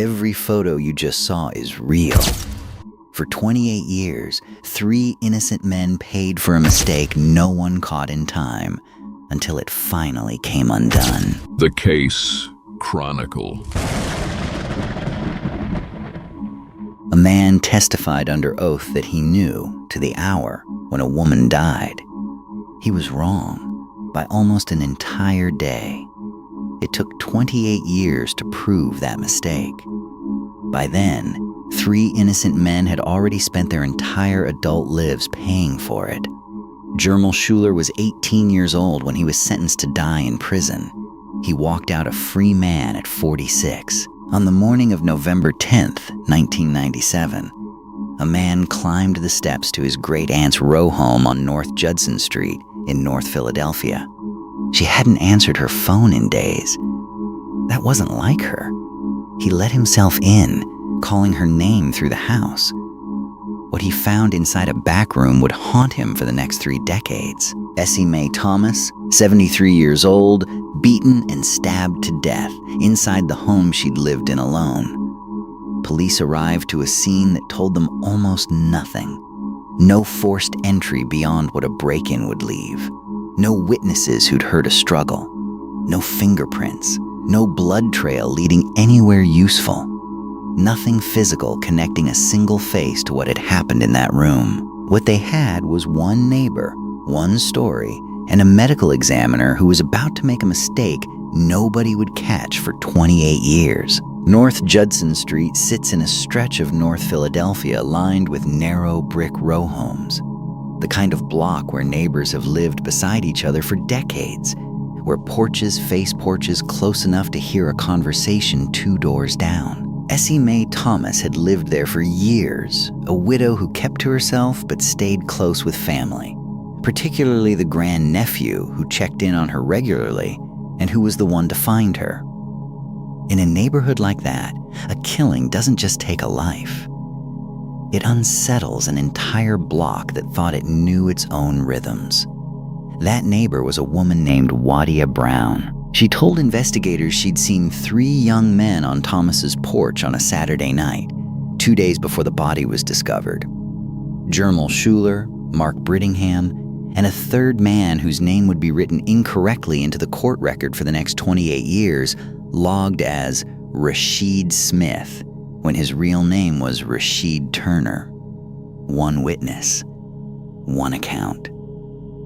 every photo you just saw is real. For 28 years, 3 innocent men paid for a mistake no one caught in time, until it finally came undone. The Case Chronicle. A man testified under oath that he knew, to the hour, when a woman died. He was wrong by almost an entire day. It took 28 years to prove that mistake. By then, 3 innocent men had already spent their entire adult lives paying for it. Jermel Schuler was 18 years old when he was sentenced to die in prison. He walked out a free man at 46. On the morning of November 10th, 1997, a man climbed the steps to his great-aunt's row home on North Judson Street in North Philadelphia. She hadn't answered her phone in days. That wasn't like her. He let himself in, calling her name through the house. What he found inside a back room would haunt him for the next 3 decades. Essie Mae Thomas, 73 years old, beaten and stabbed to death inside the home she'd lived in alone. Police arrived to a scene that told them almost nothing. No forced entry beyond what a break-in would leave. No witnesses who'd heard a struggle. No fingerprints. No blood trail leading anywhere useful. Nothing physical connecting a single face to what had happened in that room. What they had was one neighbor, one story, and a medical examiner who was about to make a mistake nobody would catch for 28 years. North Judson Street sits in a stretch of North Philadelphia lined with narrow brick row homes. The kind of block where neighbors have lived beside each other for decades, where porches face porches close enough to hear a conversation 2 doors down. Essie Mae Thomas had lived there for years, a widow who kept to herself but stayed close with family, particularly the grandnephew who checked in on her regularly and who was the one to find her. In a neighborhood like that, a killing doesn't just take a life. It unsettles an entire block that thought it knew its own rhythms. That neighbor was a woman named Wadia Brown. She told investigators she'd seen 3 young men on Thomas's porch on a Saturday night, 2 days before the body was discovered. Jermel Schuler, Mark Brittingham, and a third man whose name would be written incorrectly into the court record for the next 28 years, logged as Rashid Smith, when his real name was Rashid Turner. 1 witness, 1 account.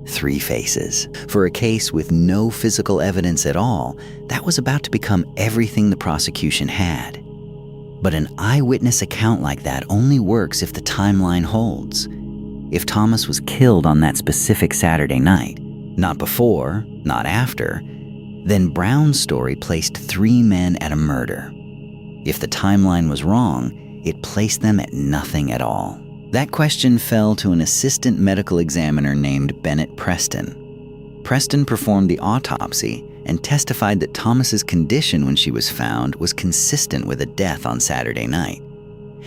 3 faces. For a case with no physical evidence at all, that was about to become everything the prosecution had. But an eyewitness account like that only works if the timeline holds. If Thomas was killed on that specific Saturday night, not before, not after, then Brown's story placed 3 men at a murder. If the timeline was wrong, it placed them at nothing at all. That question fell to an assistant medical examiner named Bennett Preston. Preston performed the autopsy and testified that Thomas's condition when she was found was consistent with a death on Saturday night.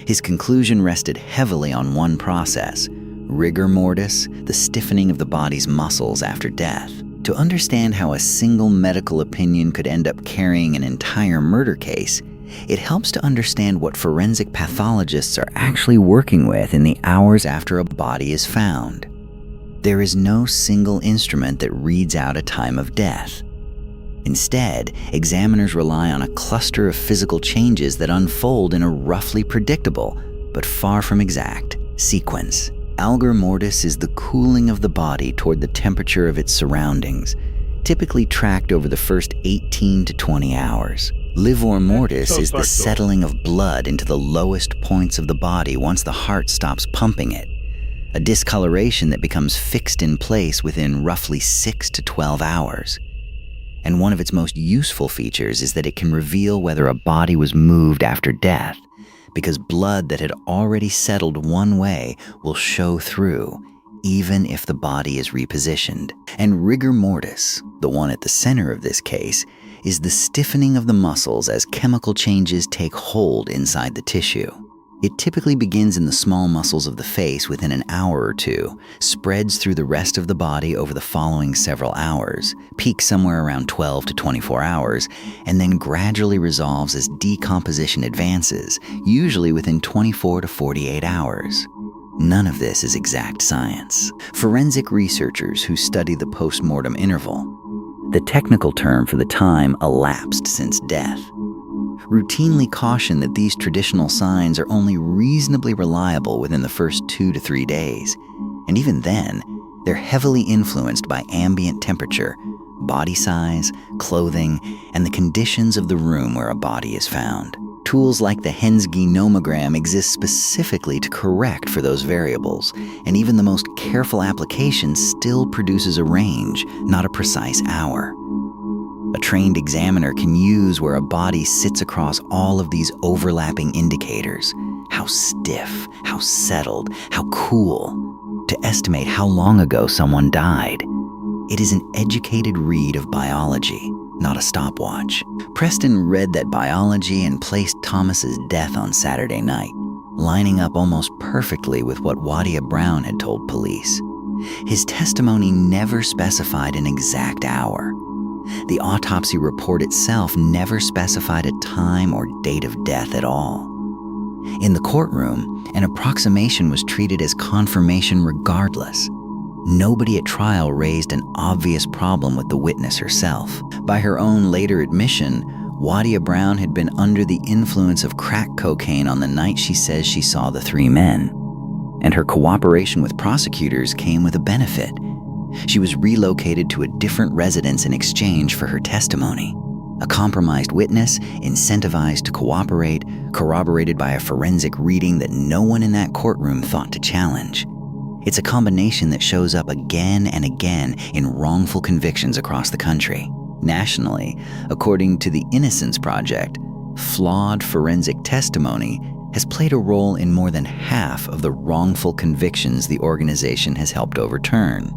His conclusion rested heavily on one process: rigor mortis, the stiffening of the body's muscles after death. To understand how a single medical opinion could end up carrying an entire murder case, it helps to understand what forensic pathologists are actually working with in the hours after a body is found. There is no single instrument that reads out a time of death. Instead, examiners rely on a cluster of physical changes that unfold in a roughly predictable, but far from exact, sequence. Algor mortis is the cooling of the body toward the temperature of its surroundings, typically tracked over the first 18 to 20 hours. Livor mortis is the settling of blood into the lowest points of the body once the heart stops pumping it, a discoloration that becomes fixed in place within roughly 6 to 12 hours. And one of its most useful features is that it can reveal whether a body was moved after death, because blood that had already settled one way will show through, even if the body is repositioned. And rigor mortis, the one at the center of this case, is the stiffening of the muscles as chemical changes take hold inside the tissue. It typically begins in the small muscles of the face within an hour or two, spreads through the rest of the body over the following several hours, peaks somewhere around 12 to 24 hours, and then gradually resolves as decomposition advances, usually within 24 to 48 hours. None of this is exact science. Forensic researchers who study the post-mortem interval, the technical term for the time elapsed since death, routinely caution that these traditional signs are only reasonably reliable within the first 2 to 3 days, and even then, they're heavily influenced by ambient temperature, body size, clothing, and the conditions of the room where a body is found. Tools like the Hensge nomogram exist specifically to correct for those variables, and even the most careful application still produces a range, not a precise hour. A trained examiner can use where a body sits across all of these overlapping indicators, how stiff, how settled, how cool, to estimate how long ago someone died. It is an educated read of biology, not a stopwatch. Preston read that biology and placed Thomas's death on Saturday night, lining up almost perfectly with what Wadia Brown had told police. His testimony never specified an exact hour. The autopsy report itself never specified a time or date of death at all. In the courtroom, an approximation was treated as confirmation regardless. Nobody at trial raised an obvious problem with the witness herself. By her own later admission, Wadia Brown had been under the influence of crack cocaine on the night she says she saw the 3 men. And her cooperation with prosecutors came with a benefit. She was relocated to a different residence in exchange for her testimony. A compromised witness, incentivized to cooperate, corroborated by a forensic reading that no one in that courtroom thought to challenge. It's a combination that shows up again and again in wrongful convictions across the country. Nationally, according to the Innocence Project, flawed forensic testimony has played a role in more than half of the wrongful convictions the organization has helped overturn.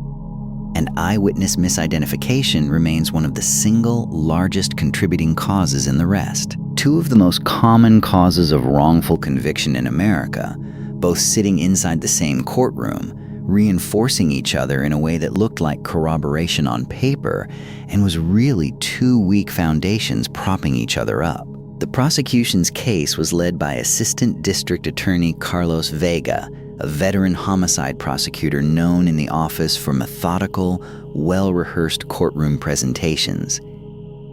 And eyewitness misidentification remains one of the single largest contributing causes in the rest. 2 of the most common causes of wrongful conviction in America, both sitting inside the same courtroom, reinforcing each other in a way that looked like corroboration on paper and was really 2 weak foundations propping each other up. The prosecution's case was led by Assistant District Attorney Carlos Vega, a veteran homicide prosecutor known in the office for methodical, well-rehearsed courtroom presentations.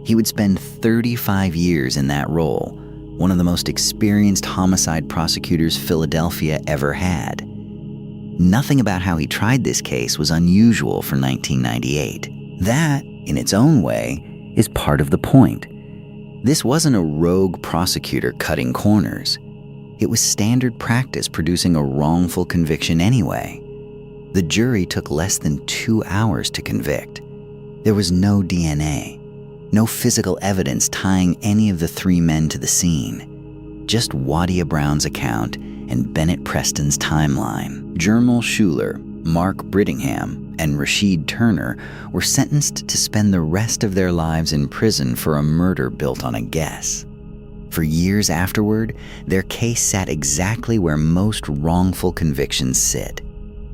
He would spend 35 years in that role, one of the most experienced homicide prosecutors Philadelphia ever had. Nothing about how he tried this case was unusual for 1998. That, in its own way, is part of the point. This wasn't a rogue prosecutor cutting corners. It was standard practice producing a wrongful conviction anyway. The jury took less than 2 hours to convict. There was no DNA, no physical evidence tying any of the 3 men to the scene. Just Wadia Brown's account and Bennett Preston's timeline. Jermel Schuler, Mark Brittingham, and Rashid Turner were sentenced to spend the rest of their lives in prison for a murder built on a guess. For years afterward, their case sat exactly where most wrongful convictions sit.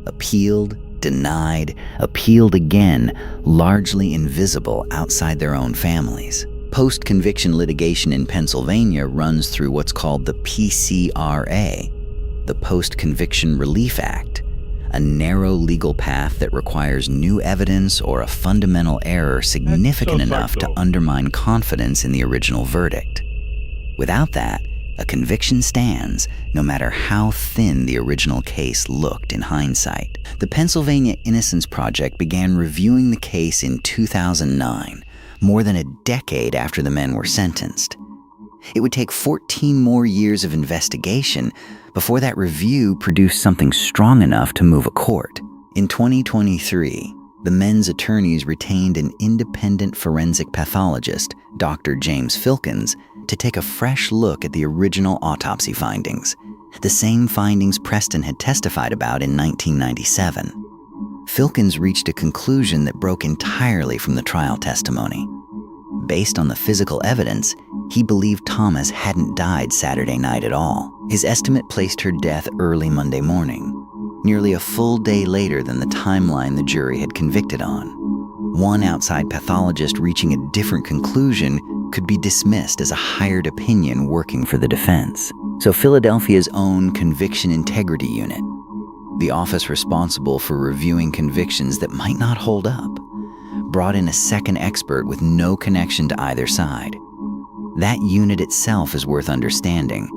Appealed, denied, appealed again, largely invisible outside their own families. Post-conviction litigation in Pennsylvania runs through what's called the PCRA, the Post-Conviction Relief Act, a narrow legal path that requires new evidence or a fundamental error significant enough to undermine confidence in the original verdict. Without that, a conviction stands, no matter how thin the original case looked in hindsight. The Pennsylvania Innocence Project began reviewing the case in 2009, more than a decade after the men were sentenced. It would take 14 more years of investigation before that review produced something strong enough to move a court. In 2023, the men's attorneys retained an independent forensic pathologist, Dr. James Filkins, to take a fresh look at the original autopsy findings, the same findings Preston had testified about in 1997. Filkins reached a conclusion that broke entirely from the trial testimony. Based on the physical evidence, He believed Thomas hadn't died Saturday night at all. His estimate placed her death early Monday morning, nearly a full day later than the timeline the jury had convicted on. One outside pathologist reaching a different conclusion could be dismissed as a hired opinion working for the defense. So Philadelphia's own Conviction Integrity Unit, the office responsible for reviewing convictions that might not hold up, brought in a second expert with no connection to either side. That unit itself is worth understanding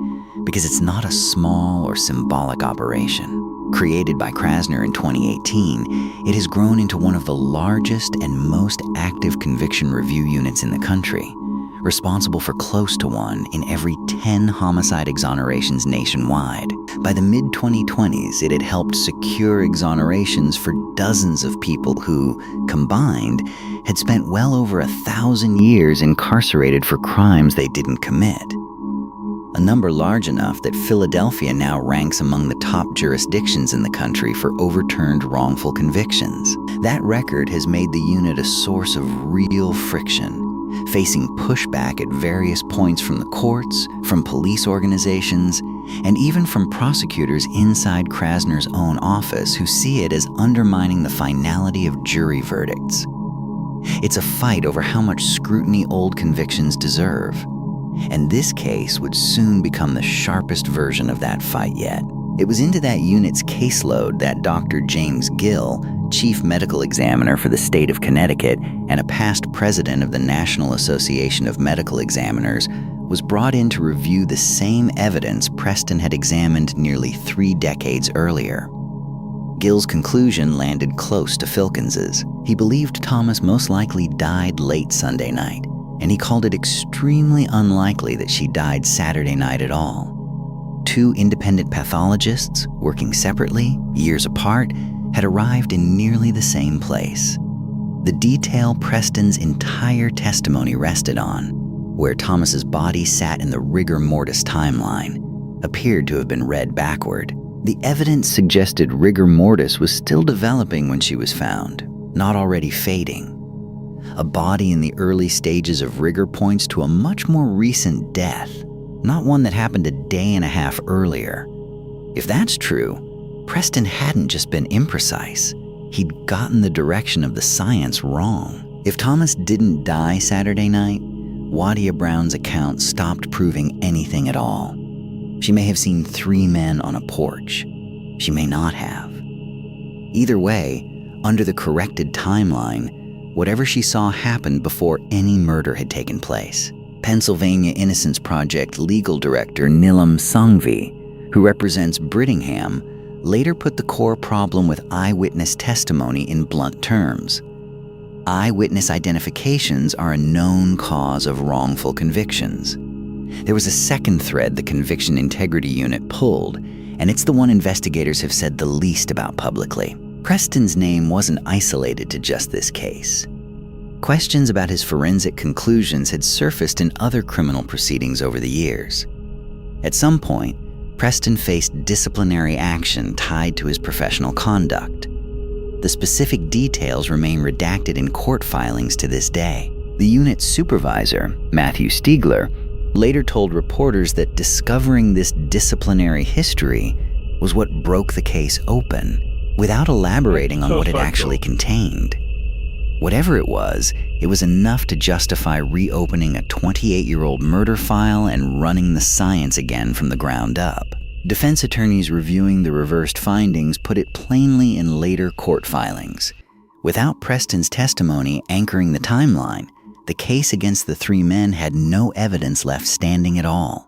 because it's not a small or symbolic operation. Created by Krasner in 2018, it has grown into one of the largest and most active conviction review units in the country, responsible for close to one in every 10 homicide exonerations nationwide. By the mid-2020s, it had helped secure exonerations for dozens of people who, combined, had spent well over 1,000 years incarcerated for crimes they didn't commit. A number large enough that Philadelphia now ranks among the top jurisdictions in the country for overturned wrongful convictions. That record has made the unit a source of real friction, facing pushback at various points from the courts, from police organizations, and even from prosecutors inside Krasner's own office who see it as undermining the finality of jury verdicts. It's a fight over how much scrutiny old convictions deserve. And this case would soon become the sharpest version of that fight yet. It was into that unit's caseload that Dr. James Gill, chief medical examiner for the state of Connecticut and a past president of the National Association of Medical Examiners, was brought in to review the same evidence Preston had examined nearly 3 decades earlier. Gill's conclusion landed close to Filkins's. He believed Thomas most likely died late Sunday night, and he called it extremely unlikely that she died Saturday night at all. 2 independent pathologists, working separately, years apart, had arrived in nearly the same place. The detail Preston's entire testimony rested on, where Thomas's body sat in the rigor mortis timeline, appeared to have been read backward. The evidence suggested rigor mortis was still developing when she was found, not already fading. A body in the early stages of rigor points to a much more recent death, not one that happened a day and a half earlier. If that's true, Preston hadn't just been imprecise. He'd gotten the direction of the science wrong. If Thomas didn't die Saturday night, Wadia Brown's account stopped proving anything at all. She may have seen 3 men on a porch. She may not have. Either way, under the corrected timeline, whatever she saw happened before any murder had taken place. Pennsylvania Innocence Project legal director Nilam Sanghvi, who represents Brittingham, later put the core problem with eyewitness testimony in blunt terms. Eyewitness identifications are a known cause of wrongful convictions. There was a second thread the Conviction Integrity Unit pulled, and it's the one investigators have said the least about publicly. Preston's name wasn't isolated to just this case. Questions about his forensic conclusions had surfaced in other criminal proceedings over the years. At some point, Preston faced disciplinary action tied to his professional conduct. The specific details remain redacted in court filings to this day. The unit's supervisor, Matthew Stiegler, later told reporters that discovering this disciplinary history was what broke the case open, without elaborating on what it actually contained. Whatever it was enough to justify reopening a 28-year-old murder file and running the science again from the ground up. Defense attorneys reviewing the reversed findings put it plainly in later court filings. Without Preston's testimony anchoring the timeline, the case against the 3 men had no evidence left standing at all.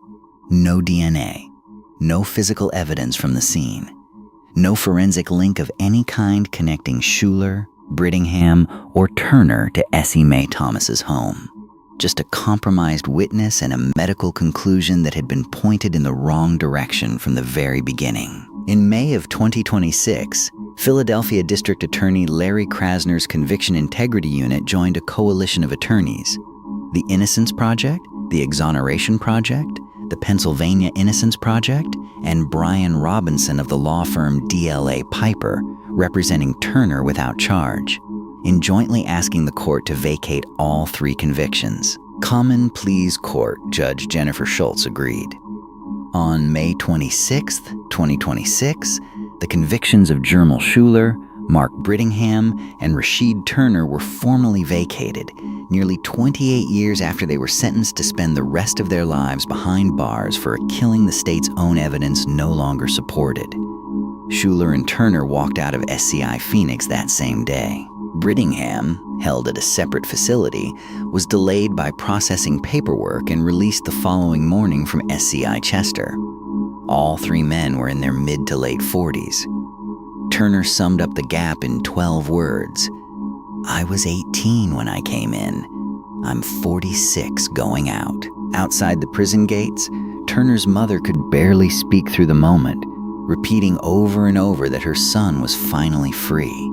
No DNA, no physical evidence from the scene, no forensic link of any kind connecting Schuler, Brittingham, or Turner to Essie Mae Thomas's home. Just a compromised witness and a medical conclusion that had been pointed in the wrong direction from the very beginning. In May of 2026, Philadelphia District Attorney Larry Krasner's Conviction Integrity Unit joined a coalition of attorneys. The Innocence Project, the Exoneration Project, the Pennsylvania Innocence Project, and Brian Robinson of the law firm DLA Piper, representing Turner without charge, in jointly asking the court to vacate all 3 convictions. Common Pleas Court Judge Jennifer Schultz agreed. On May 26, 2026, the convictions of Jermel Schuler, Mark Brittingham, and Rashid Turner were formally vacated, nearly 28 years after they were sentenced to spend the rest of their lives behind bars for a killing the state's own evidence no longer supported. Schuler and Turner walked out of SCI Phoenix that same day. Brittingham, held at a separate facility, was delayed by processing paperwork and released the following morning from SCI Chester. All three men were in their mid to late 40s. Turner summed up the gap in 12 words. "I was 18 when I came in. I'm 46 going out." Outside the prison gates, Turner's mother could barely speak through the moment, repeating over and over that her son was finally free.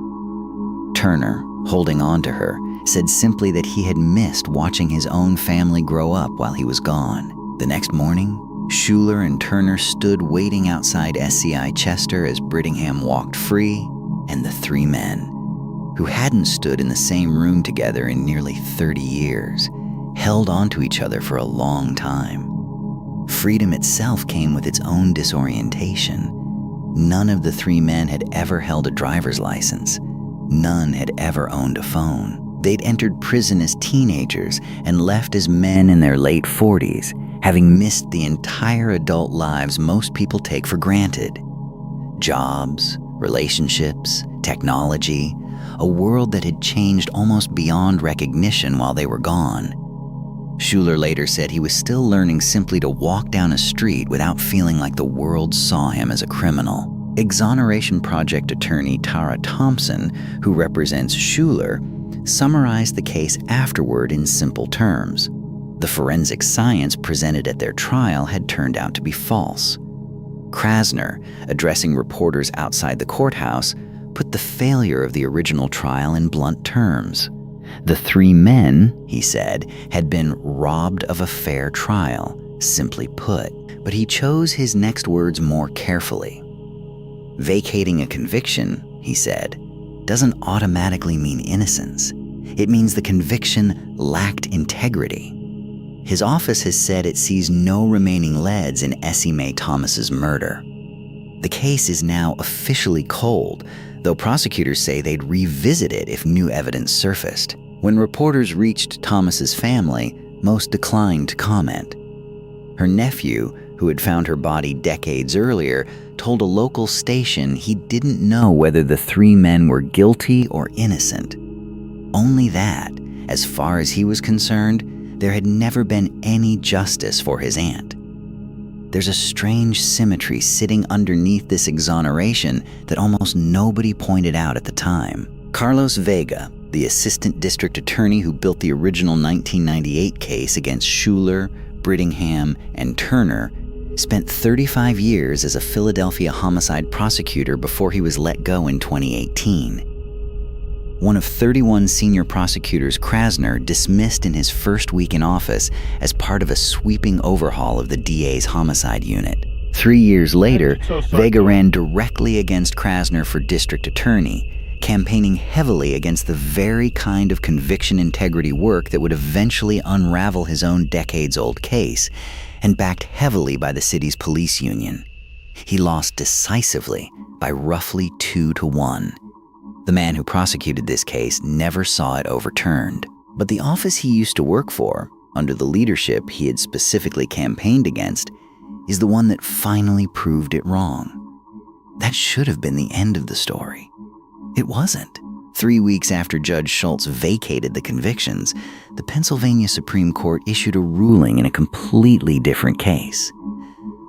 Turner, holding on to her, said simply that he had missed watching his own family grow up while he was gone. The next morning, Schuler and Turner stood waiting outside SCI Chester as Brittingham walked free, and the three men, who hadn't stood in the same room together in nearly 30 years, held on to each other for a long time. Freedom itself came with its own disorientation. None of the three men had ever held a driver's license. None had ever owned a phone. They'd entered prison as teenagers and left as men in their late 40s, having missed the entire adult lives most people take for granted. Jobs, relationships, technology, a world that had changed almost beyond recognition while they were gone. Schuler later said he was still learning simply to walk down a street without feeling like the world saw him as a criminal. Exoneration Project attorney Tara Thompson, who represents Schuler, summarized the case afterward in simple terms. The forensic science presented at their trial had turned out to be false. Krasner, addressing reporters outside the courthouse, put the failure of the original trial in blunt terms. The three men, he said, had been robbed of a fair trial, simply put. But he chose his next words more carefully. Vacating a conviction, he said, doesn't automatically mean innocence. It means the conviction lacked integrity. His office has said it sees no remaining leads in Essie Mae Thomas's murder. The case is now officially cold, though prosecutors say they'd revisit it if new evidence surfaced. When reporters reached Thomas's family, most declined to comment. Her nephew, who had found her body decades earlier, told a local station he didn't know whether the three men were guilty or innocent. Only that, as far as he was concerned, there had never been any justice for his aunt. There's a strange symmetry sitting underneath this exoneration that almost nobody pointed out at the time. Carlos Vega, the assistant district attorney who built the original 1998 case against Schuler, Brittingham, and Turner, spent 35 years as a Philadelphia homicide prosecutor before he was let go in 2018. One of 31 senior prosecutors Krasner dismissed in his first week in office as part of a sweeping overhaul of the DA's homicide unit. 3 years later, Vega ran directly against Krasner for district attorney, campaigning heavily against the very kind of conviction integrity work that would eventually unravel his own decades-old case, and backed heavily by the city's police union. He lost decisively by roughly 2-1. The man who prosecuted this case never saw it overturned. But the office he used to work for, under the leadership he had specifically campaigned against, is the one that finally proved it wrong. That should have been the end of the story. It wasn't. 3 weeks after Judge Schultz vacated the convictions, the Pennsylvania Supreme Court issued a ruling in a completely different case,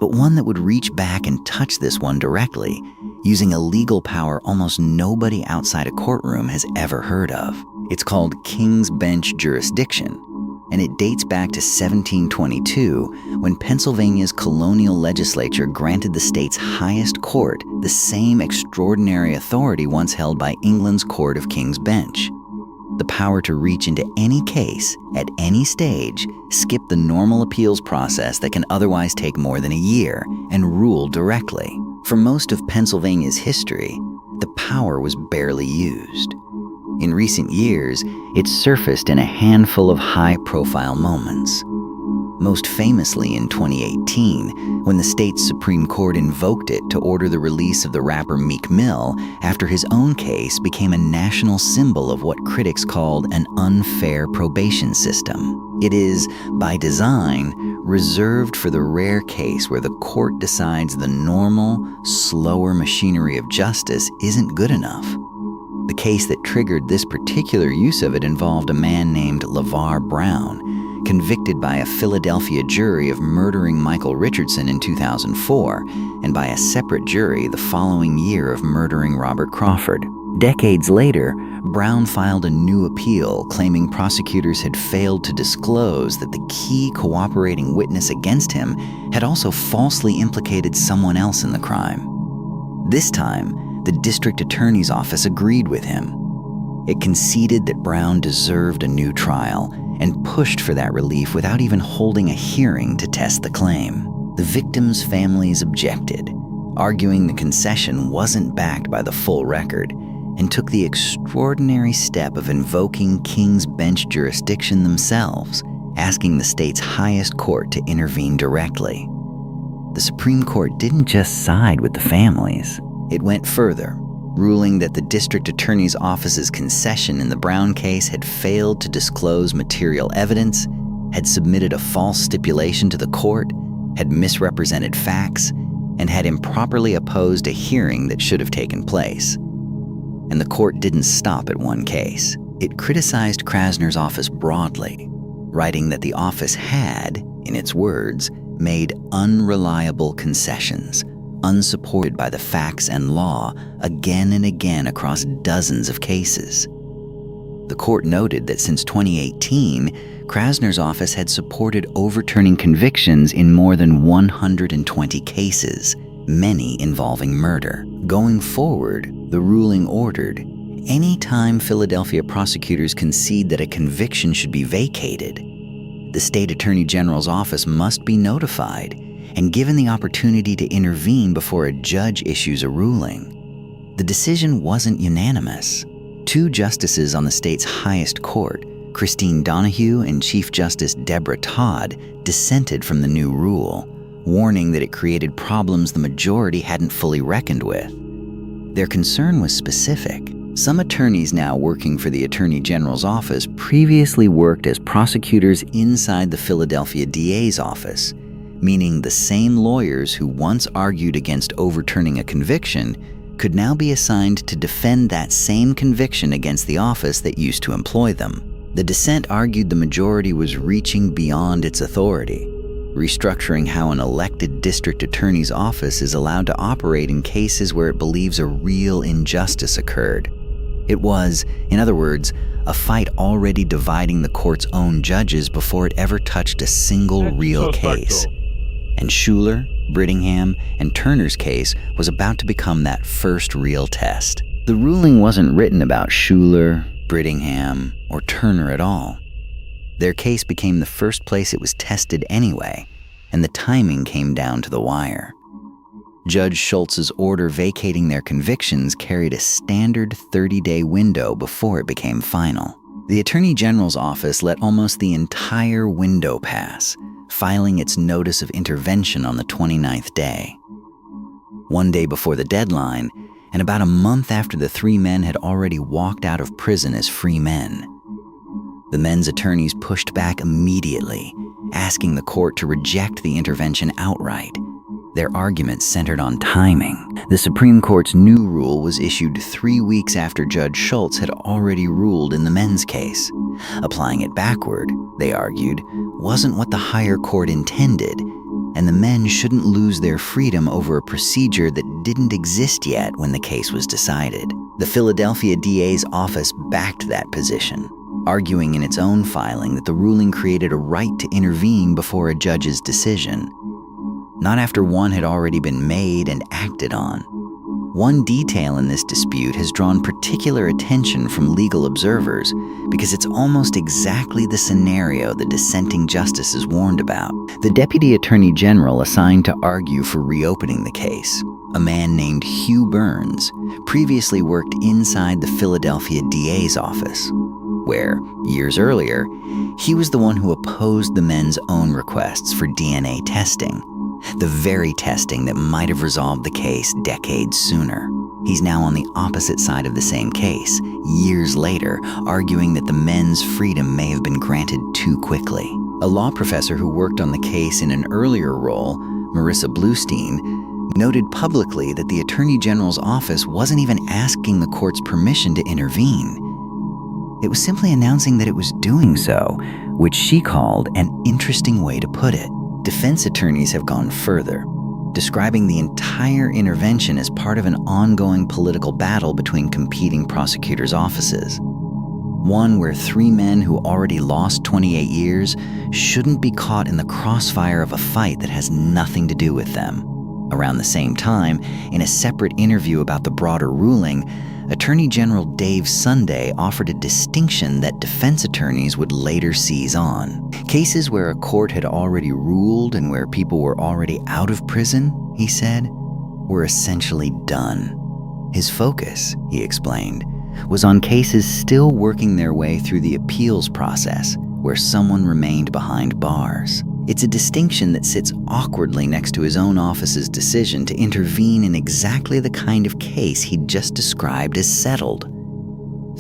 but one that would reach back and touch this one directly, using a legal power almost nobody outside a courtroom has ever heard of. It's called King's Bench jurisdiction, and it dates back to 1722, when Pennsylvania's colonial legislature granted the state's highest court the same extraordinary authority once held by England's Court of King's Bench. The power to reach into any case, at any stage, skip the normal appeals process that can otherwise take more than a year, and rule directly. For most of Pennsylvania's history, the power was barely used. In recent years, it's surfaced in a handful of high-profile moments. Most famously in 2018, when the state's Supreme Court invoked it to order the release of the rapper Meek Mill after his own case became a national symbol of what critics called an unfair probation system. It is, by design, reserved for the rare case where the court decides the normal, slower machinery of justice isn't good enough. The case that triggered this particular use of it involved a man named LeVar Brown, convicted by a Philadelphia jury of murdering Michael Richardson in 2004, and by a separate jury the following year of murdering Robert Crawford. Decades later, Brown filed a new appeal claiming prosecutors had failed to disclose that the key cooperating witness against him had also falsely implicated someone else in the crime. This time, the district attorney's office agreed with him. It conceded that Brown deserved a new trial and pushed for that relief without even holding a hearing to test the claim. The victims' families objected, arguing the concession wasn't backed by the full record, and took the extraordinary step of invoking King's Bench jurisdiction themselves, asking the state's highest court to intervene directly. The Supreme Court didn't just side with the families. It went further, ruling that the district attorney's office's concession in the Brown case had failed to disclose material evidence, had submitted a false stipulation to the court, had misrepresented facts, and had improperly opposed a hearing that should have taken place. And the court didn't stop at one case. It criticized Krasner's office broadly, writing that the office had, in its words, made unreliable concessions, unsupported by the facts and law, again and again across dozens of cases. The court noted that since 2018, Krasner's office had supported overturning convictions in more than 120 cases, many involving murder. Going forward, the ruling ordered, any time Philadelphia prosecutors concede that a conviction should be vacated, the state attorney general's office must be notified and given the opportunity to intervene before a judge issues a ruling. The decision wasn't unanimous. Two justices on the state's highest court, Christine Donahue and Chief Justice Deborah Todd, dissented from the new rule, warning that it created problems the majority hadn't fully reckoned with. Their concern was specific. Some attorneys now working for the Attorney General's office previously worked as prosecutors inside the Philadelphia DA's office, meaning the same lawyers who once argued against overturning a conviction could now be assigned to defend that same conviction against the office that used to employ them. The dissent argued the majority was reaching beyond its authority, restructuring how an elected district attorney's office is allowed to operate in cases where it believes a real injustice occurred. It was, in other words, a fight already dividing the court's own judges before it ever touched a single real case. And Shuler, Brittingham, and Turner's case was about to become that first real test. The ruling wasn't written about Shuler, Brittingham, or Turner at all. Their case became the first place it was tested anyway, and the timing came down to the wire. Judge Schultz's order vacating their convictions carried a standard 30-day window before it became final. The Attorney General's office let almost the entire window pass, filing its notice of intervention on the 29th day. One day before the deadline, and about a month after the three men had already walked out of prison as free men. The men's attorneys pushed back immediately, asking the court to reject the intervention outright. Their arguments centered on timing. The Supreme Court's new rule was issued 3 weeks after Judge Schultz had already ruled in the men's case. Applying it backward, they argued, wasn't what the higher court intended, and the men shouldn't lose their freedom over a procedure that didn't exist yet when the case was decided. The Philadelphia DA's office backed that position, arguing in its own filing that the ruling created a right to intervene before a judge's decision, not after one had already been made and acted on. One detail in this dispute has drawn particular attention from legal observers because it's almost exactly the scenario the dissenting justices warned about. The Deputy Attorney General assigned to argue for reopening the case, a man named Hugh Burns, previously worked inside the Philadelphia DA's office, where, years earlier, he was the one who opposed the men's own requests for DNA testing, the very testing that might have resolved the case decades sooner. He's now on the opposite side of the same case, years later, arguing that the men's freedom may have been granted too quickly. A law professor who worked on the case in an earlier role, Marissa Bluestein, noted publicly that the Attorney General's office wasn't even asking the court's permission to intervene. It was simply announcing that it was doing so, which she called an interesting way to put it. Defense attorneys have gone further, describing the entire intervention as part of an ongoing political battle between competing prosecutors' offices. One where 3 men who already lost 28 years shouldn't be caught in the crossfire of a fight that has nothing to do with them. Around the same time, in a separate interview about the broader ruling, Attorney General Dave Sunday offered a distinction that defense attorneys would later seize on. Cases where a court had already ruled and where people were already out of prison, he said, were essentially done. His focus, he explained, was on cases still working their way through the appeals process, where someone remained behind bars. It's a distinction that sits awkwardly next to his own office's decision to intervene in exactly the kind of case he'd just described as settled.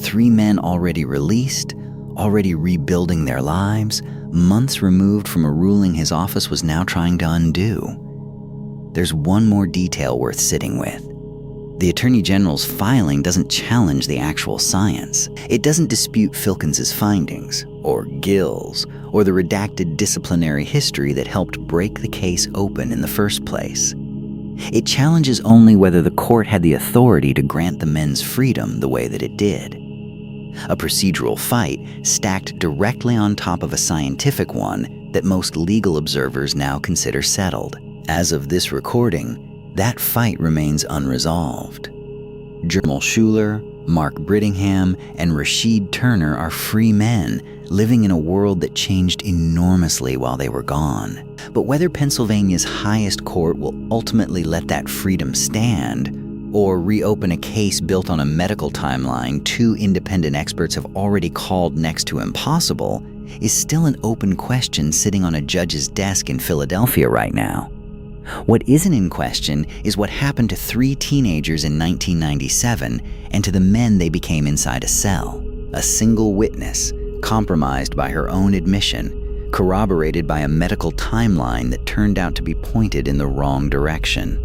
3 men already released, already rebuilding their lives, months removed from a ruling his office was now trying to undo. There's one more detail worth sitting with. The Attorney General's filing doesn't challenge the actual science. It doesn't dispute Filkins's findings, or Gill's, or the redacted disciplinary history that helped break the case open in the first place. It challenges only whether the court had the authority to grant the men's freedom the way that it did. A procedural fight stacked directly on top of a scientific one that most legal observers now consider settled. As of this recording, that fight remains unresolved. Jamal Shuler, Mark Brittingham, and Rashid Turner are free men living in a world that changed enormously while they were gone. But whether Pennsylvania's highest court will ultimately let that freedom stand, or reopen a case built on a medical timeline 2 independent experts have already called next to impossible, is still an open question sitting on a judge's desk in Philadelphia right now. What isn't in question is what happened to 3 teenagers in 1997 and to the men they became inside a cell. A single witness, compromised by her own admission, corroborated by a medical timeline that turned out to be pointed in the wrong direction.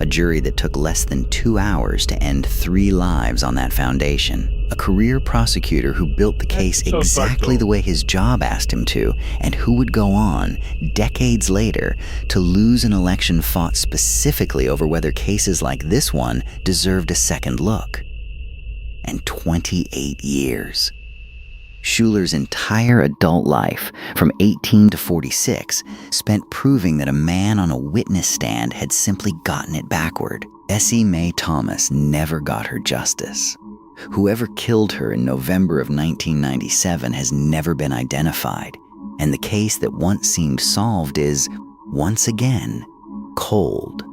A jury that took less than 2 hours to end 3 lives on that foundation. A career prosecutor who built the case exactly the way his job asked him to, and who would go on, decades later, to lose an election fought specifically over whether cases like this one deserved a second look. And 28 years. Shuler's entire adult life, from 18 to 46, spent proving that a man on a witness stand had simply gotten it backward. Essie Mae Thomas never got her justice. Whoever killed her in November of 1997 has never been identified, and the case that once seemed solved is, once again, cold.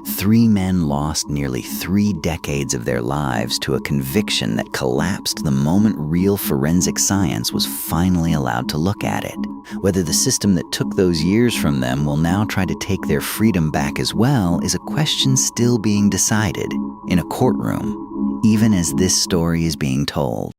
3 men lost nearly 3 decades of their lives to a conviction that collapsed the moment real forensic science was finally allowed to look at it. Whether the system that took those years from them will now try to take their freedom back as well is a question still being decided in a courtroom, even as this story is being told.